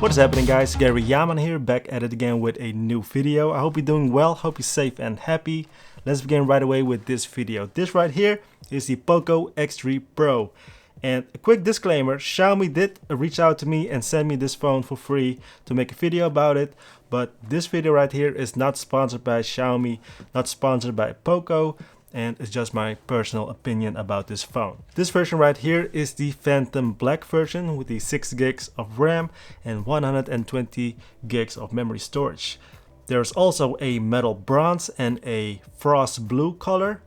What is happening, guys? Gary Yaman here, back at it again with a new video. I hope you're doing well, hope you're safe and happy. Let's begin right away with this video. This right here is the Poco X3 Pro. And a quick disclaimer, Xiaomi did reach out to me and send me this phone for free to make a video about it. But this video right here is not sponsored by Xiaomi, not sponsored by Poco. And it's just my personal opinion about this phone. This version right here is the Phantom Black version with the 6 gigs of RAM and 120 gigs of memory storage. There's also a metal bronze and a frost blue color,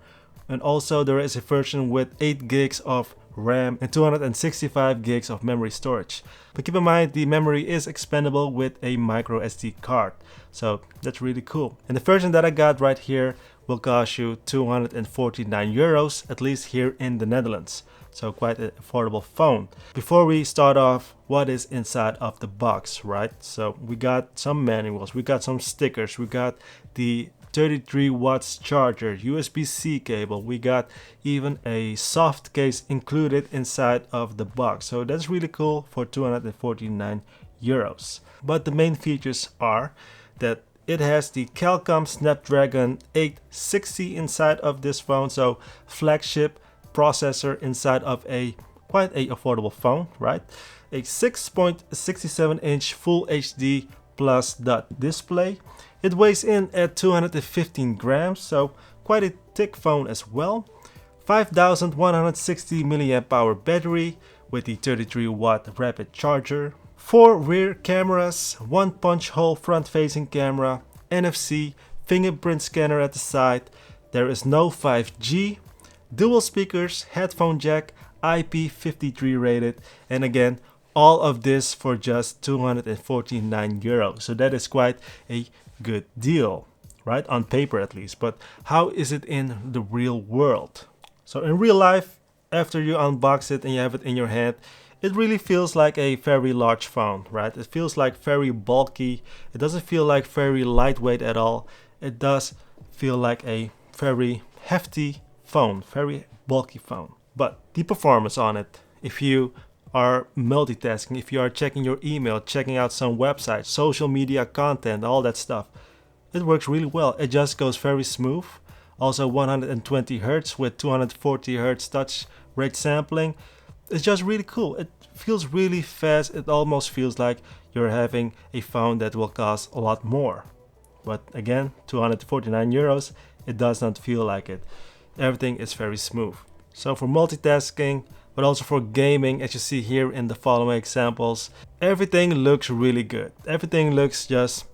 and also there is a version with 8 gigs of RAM and 265 gigs of memory storage. But keep in mind, the memory is expandable with a micro SD card, so that's really cool. And the version that I got right here will cost you 249 euros, at least here in the Netherlands. So quite an affordable phone. Before we start off, what is inside of the box, right? So we got some manuals, we got some stickers, we got the 33 watts charger, USB-C cable, we got even a soft case included inside of the box. So that's really cool for 249 euros. But the main features are that it has the Qualcomm Snapdragon 860 inside of this phone, so flagship processor inside of a quite a affordable phone, right? A 6.67 inch Full HD Plus dot display. It weighs in at 215 grams, so quite a thick phone as well. 5160 milliamp hour battery with the 33 watt rapid charger. 4 rear cameras, 1 punch hole front facing camera, NFC, fingerprint scanner at the side. There is no 5G, dual speakers, headphone jack, IP53 rated, and again, all of this for just 249 euros. So that is quite a good deal, right? On paper at least. But how is it in the real world? So in real life, after you unbox it and you have it in your hand, it really feels like a very large phone, right? It feels like very bulky. It doesn't feel like very lightweight at all. It does feel like a very hefty phone, very bulky phone. But the performance on it, if you are multitasking, if you are checking your email, checking out some websites, social media content, all that stuff, it works really well. It just goes very smooth. Also 120 Hz with 240 Hz touch rate sampling. It's just really cool. It feels really fast. It almost feels like you're having a phone that will cost a lot more. But again, 249 euros, it does not feel like it. Everything is very smooth. So for multitasking, but also for gaming, as you see here in the following examples, everything looks really good. Everything looks just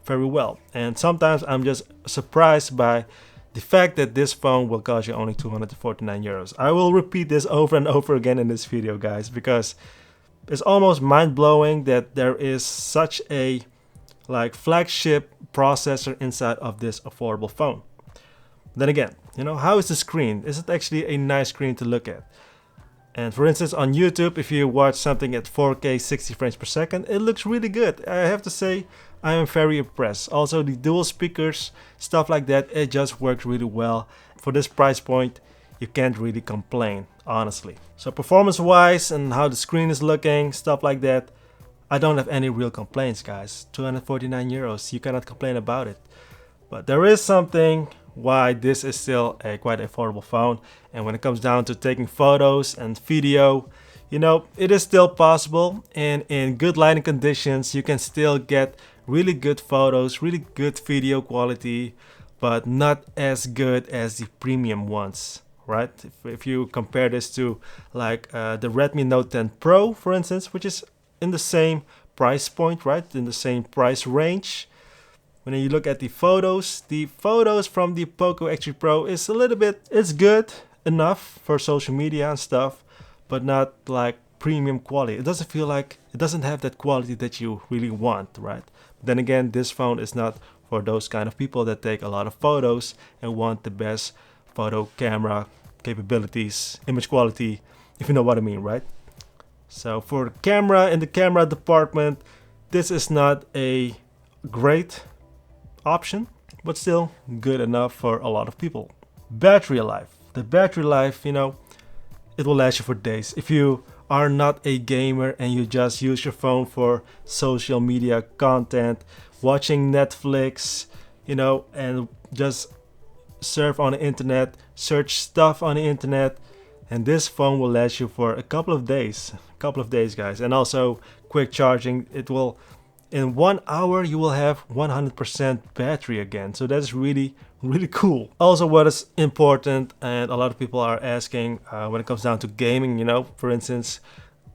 very well. And sometimes I'm just surprised by the fact that this phone will cost you only 249 euros. I will repeat this over and over again in this video, guys, because it's almost mind-blowing that there is such a flagship processor inside of this affordable phone. Then again, you know, how is the screen? Is it actually a nice screen to look at? And for instance, on YouTube, if you watch something at 4K 60 frames per second, it looks really good. I have to say, I am very impressed. Also, the dual speakers, stuff like that, it just works really well. For this price point, you can't really complain, honestly. So performance-wise and how the screen is looking, stuff like that, I don't have any real complaints, guys. 249 euros, you cannot complain about it. But there is something why this is still a quite affordable phone, and when it comes down to taking photos and video, you know, it is still possible, and in good lighting conditions you can still get really good photos, really good video quality, but not as good as the premium ones, right? If you compare this to the Redmi Note 10 Pro, for instance, which is in the same price point, right, in the same price range. When you look at the photos from the Poco X3 Pro is a little bit, it's good enough for social media and stuff, but not like premium quality. It doesn't feel like, it doesn't have that quality that you really want, right? But then again, this phone is not for those kind of people that take a lot of photos and want the best photo camera capabilities, image quality, if you know what I mean, right? So for camera, in the camera department, this is not a great option, but still good enough for a lot of people. Battery life. The battery life, you know, it will last you for days. If you are not a gamer and you just use your phone for social media content, watching Netflix, you know, and just surf on the internet, search stuff on the internet, and this phone will last you for a couple of days, guys. And also quick charging. It will, in 1 hour you will have 100% battery again, so that's really cool. Also, what is important, and a lot of people are asking when it comes down to gaming, you know, for instance,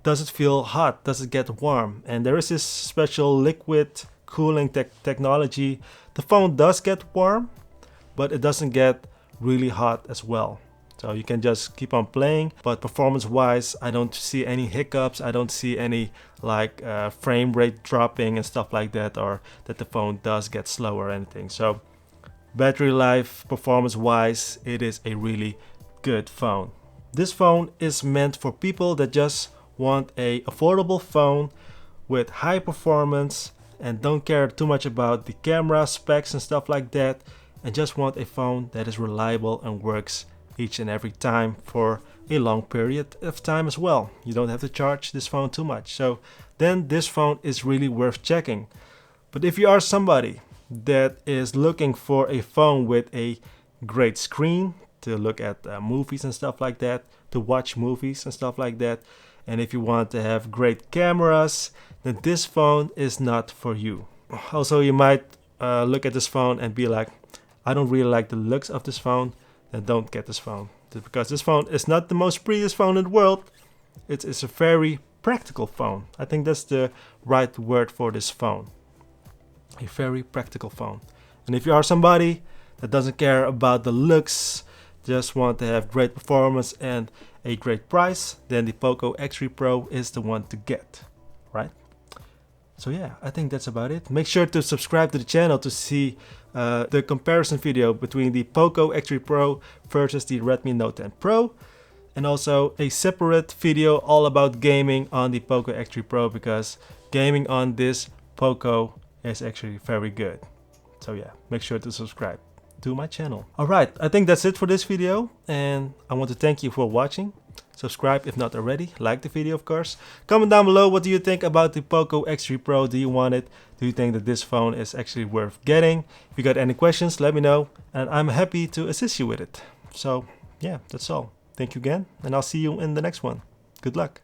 does it feel hot, does it get warm? And there is this special liquid cooling technology. The phone does get warm, but it doesn't get really hot as well. So you can just keep on playing, but performance wise, I don't see any hiccups. I don't see any like frame rate dropping and stuff like that, or that the phone does get slow or anything. So battery life, performance wise, it is a really good phone. This phone is meant for people that just want a affordable phone with high performance and don't care too much about the camera specs and stuff like that, and just want a phone that is reliable and works each and every time for a long period of time as well. You don't have to charge this phone too much, so then this phone is really worth checking. But if you are somebody that is looking for a phone with a great screen to look at movies and stuff like that, to watch movies and stuff like that, and if you want to have great cameras, then this phone is not for you. Also, you might look at this phone and be like, I don't really like the looks of this phone, then don't get this phone. Because this phone is not the most prettiest phone in the world. It's a very practical phone. I think that's the right word for this phone. A very practical phone. And if you are somebody that doesn't care about the looks, just want to have great performance and a great price, then the Poco X3 Pro is the one to get, right? So yeah, I think that's about it. Make sure to subscribe to the channel to see the comparison video between the Poco X3 Pro versus the Redmi Note 10 Pro, and also a separate video all about gaming on the Poco X3 Pro, because gaming on this Poco is actually very good. So yeah, make sure to subscribe to my channel. Alright, I think that's it for this video, and I want to thank you for watching. Subscribe if not already, like the video of course. Comment down below, what do you think about the Poco X3 Pro? Do you want it? Do you think that this phone is actually worth getting? If you got any questions, let me know, and I'm happy to assist you with it. So yeah, that's all. Thank you again, and I'll see you in the next one. Good luck.